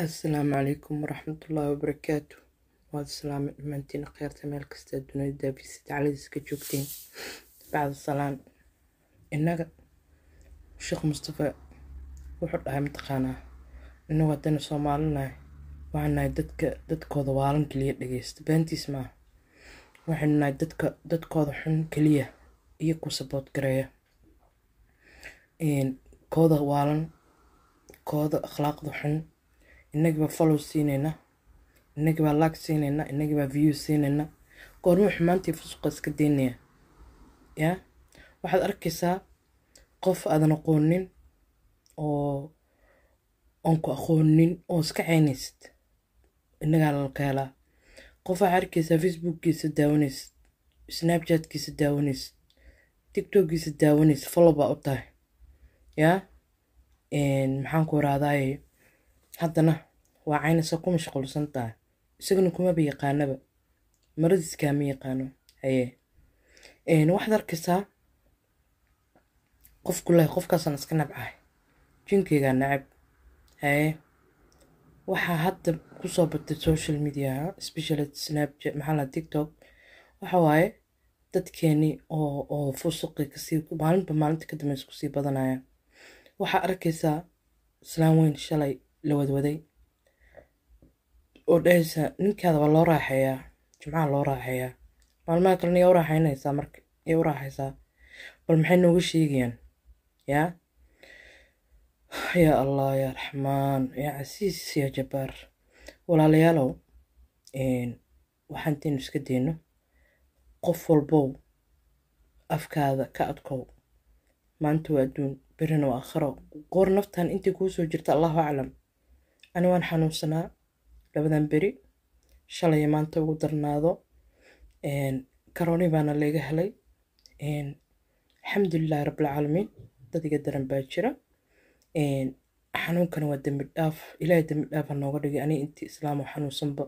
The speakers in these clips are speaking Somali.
السلام عليكم ورحمة الله وبركاته. وهذا السلام المنتين خير تمال كستا الدنيا دابيسة على ديسك جوكتين بعد الصلاة إنك الشيخ مصطفى وحط هاي متقانا إنه ودنا صومالنا وعنا ددك وضوالن كلية دقيست بنتي اسمه وحنا ددك وضحن كلية إيكو سبوت كريه إن كوضا والن كوضا أخلاق ضحن إنك بفولو سينينا إنك بلاك سينينا إنك بفيو سينينا قرمو حمانتي فسق iska deynaya يا waxaad arkaysaa qof aadan aqoonin oo aan ku aqoonin oo iska caynaysid inaga la kala qof waxaad arkaysaa facebookkiisa daawanaysid snapchatkiisa daawanaysid tiktokkiisa daawanaysid follow baa u tahay ya maxaan ku raadaay haddana waa caynaysa ku mashquulsan tahay isaguna kuma yaqaanaba maradiska ma yaqaano haye waxaad arkaysaa qof kulahay qofkaasaan iska nabcahay jinkeyga nacab haye waxaa hadda kusoo batay social media especially snapchat maxaa la tiktok waxa waaye dadkeeni oo fusuqi kasii maalinta ka dambaysa kusii badanaya waxaa arkaysaa islaan weyn shalay la wadwaday oo dhahaysa ninkaada waa loo raaxeeyaa jimcaha loo raaxeeyaa maalmaha kalena yaa u raaxaynaysaa marka yaa u raaxaysaa bal maxay nooga sheegayaan yaa الله يا رحمن يا عسيس يا جبار ولا ليالو waxaan tiin iska deeno qof walbo afkaada ka adkow maanta waa adduun birina waa aakhiro goor naftan intii kuu soo jirta allahu aclam ani waan xanuunsanaa labadan beri shalay maanta ugu darnaado karooni baana laga helay alxamdulillahi rabbil caalamiin dadiga daran baa jira xanuunkana waa dambi dhaaf ilaahay dambi dhaaf nooga dhigay ani intii islaam oo xanuunsanba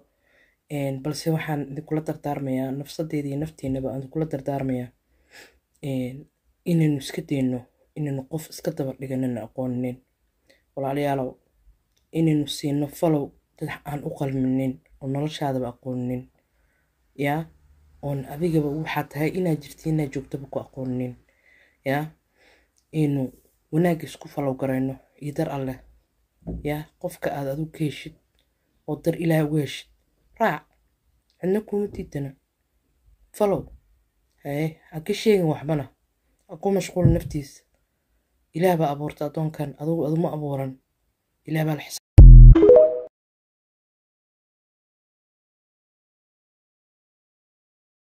balse waxaan idinkula dardaarmayaa nafsadeeda iyo nafteennaba aan idinkula dardaarmayaa inaynu iska deyno inaynu qof iska daba dhiganana aqooninin walaalayaalow inaynu siino follow dad aan u qalminin oo noloshaadaba aqooninin yaa oon adigaba waxaa tahay inaad jirti inaad joogtaba ku aqooninin yaa inuu wanaag isku follow garayno iyo dar alleh yaa qofka aad adigu ka heshid oo dar ilaahay uga heshid raac cidna kuma diidana follow haye ha ka sheegin waxbana ha ku mashquul naftiisa ilaah baa abuurta addoonkan adigu aduma abuuran ilaah baa la